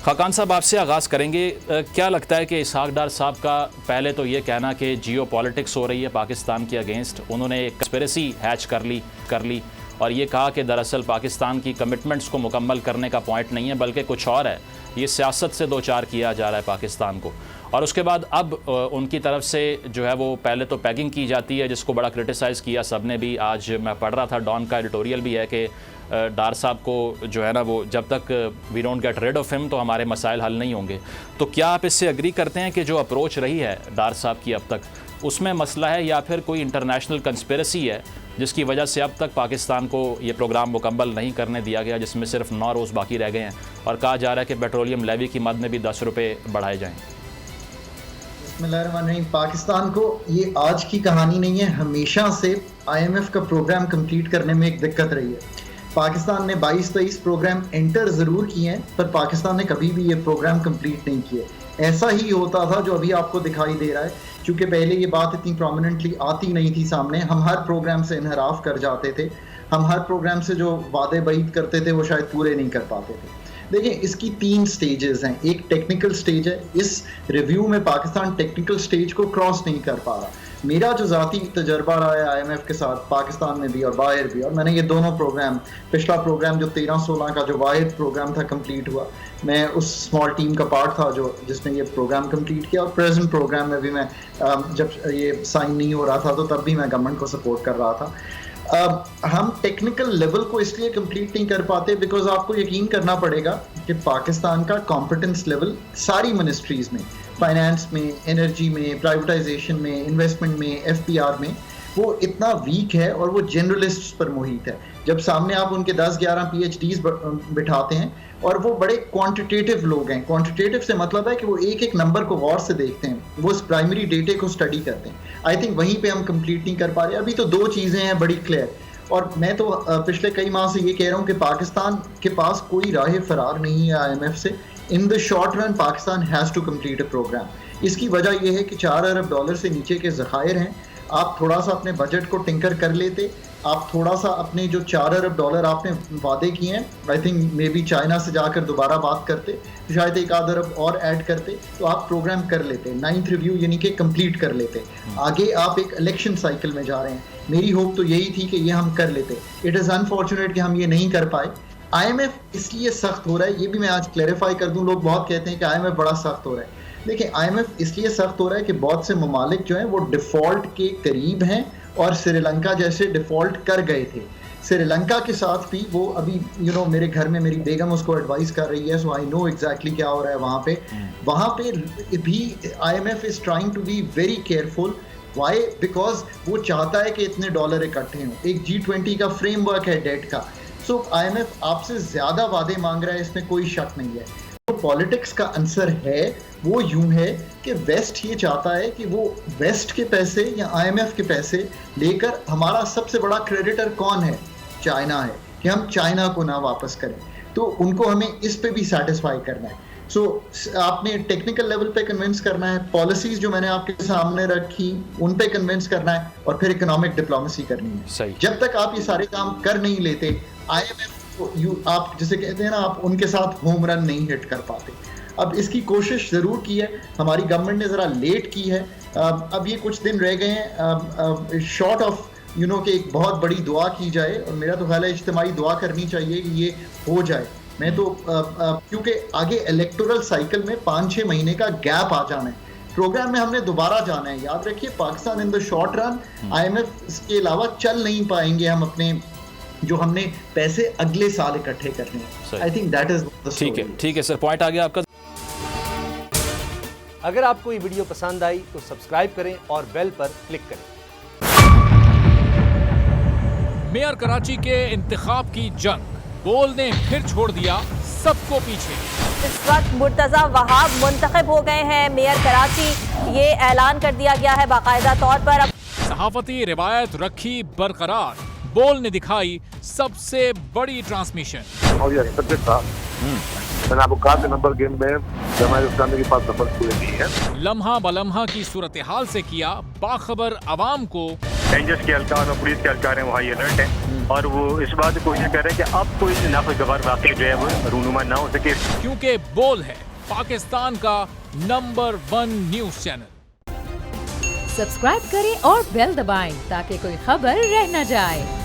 खाकान साहब, आपसे आगाज़ करेंगे। क्या लगता है कि इसहाक डार साहब का पहले तो ये कहना कि जियो पॉलिटिक्स हो रही है पाकिस्तान के अगेंस्ट, उन्होंने एक कंस्पिरेसी हैच कर ली और ये कहा कि दरअसल पाकिस्तान की कमिटमेंट्स को मुकम्मल करने का पॉइंट नहीं है बल्कि कुछ और है, ये सियासत से दो चार किया जा रहा है पाकिस्तान को। और उसके बाद अब उनकी तरफ से जो है वो पहले तो पैगिंग की जाती है, जिसको बड़ा क्रिटिसाइज़ किया सब ने भी। आज मैं पढ़ रहा था, डॉन का एडिटोरियल भी है कि डार साहब को जो है ना वो जब तक we don't get rid of him तो हमारे मसाइल हल नहीं होंगे। तो क्या आप इससे एग्री करते हैं कि जो अप्रोच रही है डार साहब की अब तक, उसमें मसला है या फिर कोई इंटरनेशनल कंस्पिरेसी है जिसकी वजह से अब तक पाकिस्तान को ये प्रोग्राम मुकम्मल नहीं करने दिया गया, जिसमें सिर्फ 9 रोज़ बाकी रह गए हैं और कहा जा रहा है कि पेट्रोलियम लेवी की मद में भी 10 रुपये बढ़ाए जाएँ? पाकिस्तान को ये आज की कहानी नहीं है, हमेशा से IMF का प्रोग्राम कंप्लीट करने में एक दिक्कत रही है। पाकिस्तान ने 22-23 प्रोग्राम एंटर ज़रूर किए हैं, पर पाकिस्तान ने कभी भी ये प्रोग्राम कंप्लीट नहीं किए। ऐसा ही होता था जो अभी आपको दिखाई दे रहा है, क्योंकि पहले ये बात इतनी प्रोमिनेंटली आती नहीं थी सामने। हम हर प्रोग्राम से इनहराफ कर जाते थे, हम हर प्रोग्राम से जो वादे बईद करते थे वो शायद पूरे नहीं कर पाते थे। देखिए, इसकी 3 स्टेजेस हैं। एक टेक्निकल स्टेज है, इस रिव्यू में पाकिस्तान टेक्निकल स्टेज को क्रॉस नहीं कर पा रहा। मेरा जो ज़ाती तजर्बा रहा है IMF के साथ, पाकिस्तान में भी और बाहर भी, और मैंने ये दोनों प्रोग्राम, पिछला प्रोग्राम जो 13-16 का जो वाहिद प्रोग्राम था कंप्लीट हुआ, मैं उस स्मॉल टीम का पार्ट था जो जिसने ये प्रोग्राम कंप्लीट किया। और प्रेजेंट प्रोग्राम में भी मैं जब ये साइन नहीं हो रहा था तो तब भी मैं गवर्नमेंट को सपोर्ट कर रहा था। हम टेक्निकल लेवल को इसलिए कंप्लीट नहीं कर पाते बिकॉज आपको यकीन करना पड़ेगा कि पाकिस्तान का कॉम्पिटेंस लेवल सारी मिनिस्ट्रीज में, फाइनेंस में, एनर्जी में, प्राइवेटाइजेशन में, इन्वेस्टमेंट में, FPR में, वो इतना वीक है और वो जनरलिस्ट्स पर मुहित है। जब सामने आप उनके 10-11 PhDs बिठाते हैं और वो बड़े क्वांटिटेटिव लोग हैं। क्वांटिटेटिव से मतलब है कि वो एक एक नंबर को गौर से देखते हैं, वो उस प्राइमरी डेटे को स्टडी करते हैं। आई थिंक वहीं पे हम कंप्लीट नहीं कर पा रहे। अभी तो 2 चीज़ें हैं बड़ी क्लियर, और मैं तो पिछले कई माह से ये कह रहा हूँ कि पाकिस्तान के पास कोई राह फरार नहीं है IMF से। In the short run Pakistan has to complete a programme. इसकी वजह यह है कि $4 अरब से नीचे के ज़खायर हैं। आप थोड़ा सा अपने बजट को टिंकर कर लेते, आप थोड़ा सा अपने जो $4 अरब आपने वादे किए हैं, I think may be China से जाकर दोबारा बात करते तो शायद 1-2 अरब और ऐड करते तो आप प्रोग्राम कर लेते, 9th रिव्यू यानी कि कंप्लीट कर लेते। आगे आप एक इलेक्शन साइकिल में जा रहे हैं, मेरी होप तो यही थी कि ये हम कर लेते। इट इज़ अनफॉर्चुनेट कि हम ये नहीं कर पाए। IMF इसलिए सख्त हो रहा है, ये भी मैं आज क्लैरिफाई कर दूं। लोग बहुत कहते हैं कि IMF बड़ा सख्त हो रहा है। देखिए, IMF इसलिए सख्त हो रहा है कि बहुत से ममालिक जो हैं वो डिफ़ॉल्ट के करीब हैं और श्रीलंका जैसे डिफ़ॉल्ट कर गए थे। श्रीलंका के साथ भी वो अभी मेरे घर में मेरी बेगम उसको एडवाइस कर रही है, सो आई नो एग्जैक्टली क्या हो रहा है वहाँ पे भी IMF is trying to be very careful. Why? Because वो चाहता है कि इतने डॉलर इकट्ठे हों। एक G20 का फ्रेमवर्क है डेट का। सो IMF आपसे ज़्यादा वादे मांग रहा है, इसमें कोई शक नहीं है। तो पॉलिटिक्स का आंसर है वो यूं है कि वेस्ट ये चाहता है कि वो वेस्ट के पैसे या IMF के पैसे लेकर, हमारा सबसे बड़ा क्रेडिटर कौन है? चाइना है, कि हम चाइना को ना वापस करें। तो उनको हमें इस पे भी सेटिस्फाई करना है। सो आपने टेक्निकल लेवल पे कन्विंस करना है, पॉलिसीज जो मैंने आपके सामने रखी उन पे कन्विंस करना है, और फिर इकोनॉमिक डिप्लोमेसी करनी है। सही। जब तक आप ये सारे काम कर नहीं लेते, IMF आप जिसे कहते हैं ना, आप उनके साथ होम रन नहीं हिट कर पाते। अब इसकी कोशिश ज़रूर की है हमारी गवर्नमेंट ने, ज़रा लेट की है। अब ये कुछ दिन रह गए हैं, शॉर्ट ऑफ कि एक बहुत बड़ी दुआ की जाए, और मेरा तो ख्याल है इज्तिमाई दुआ करनी चाहिए कि ये हो जाए। मैं तो क्योंकि आगे इलेक्टोरल साइकिल में 5-6 महीने का गैप आ जाना है, प्रोग्राम में हमने दोबारा जाना है। याद रखिए, पाकिस्तान इन द शॉर्ट रन IMF के अलावा चल नहीं पाएंगे हम अपने जो हमने पैसे अगले साल इकट्ठे करने हैं। I think that is the story. ठीक है सर, पॉइंट आ गया आपका। अगर आपको ये वीडियो पसंद आई तो सब्सक्राइब करें और बेल पर क्लिक करें। मेयर कराची के इंतखाब की जंग, बोल ने फिर छोड़ दिया सबको पीछे। इस वक्त मुर्तजा वहाब मुंतखब हो गए हैं मेयर कराची, ये ऐलान कर दिया गया है बाकायदा तौर पर। सहाफती रिवायत रखी बरकरार, बोल ने दिखाई सबसे बड़ी ट्रांसमिशन। और ये सब्जेक्ट था, मैंने आपको कहा कि नंबर गेम में जमात इस्लामी के पास नंबर पूरे नहीं है। लम्हा बलम्हा की सूरत हाल से किया बाखबर आवाम को। रेंजर्स के एहलकार और पुलिस के एहलकार हैं वहाँ ये अलर्ट है। और वो इस बात को कोशिश कर रहे हैं कि अब कोई नाखुशगवार वाक़या जो है वो रूनुमा ना हो सके। क्योंकि बोल है पाकिस्तान का नंबर 1 न्यूज चैनल। सब्सक्राइब करें और बेल दबाएं ताकि कोई खबर रह न जाए।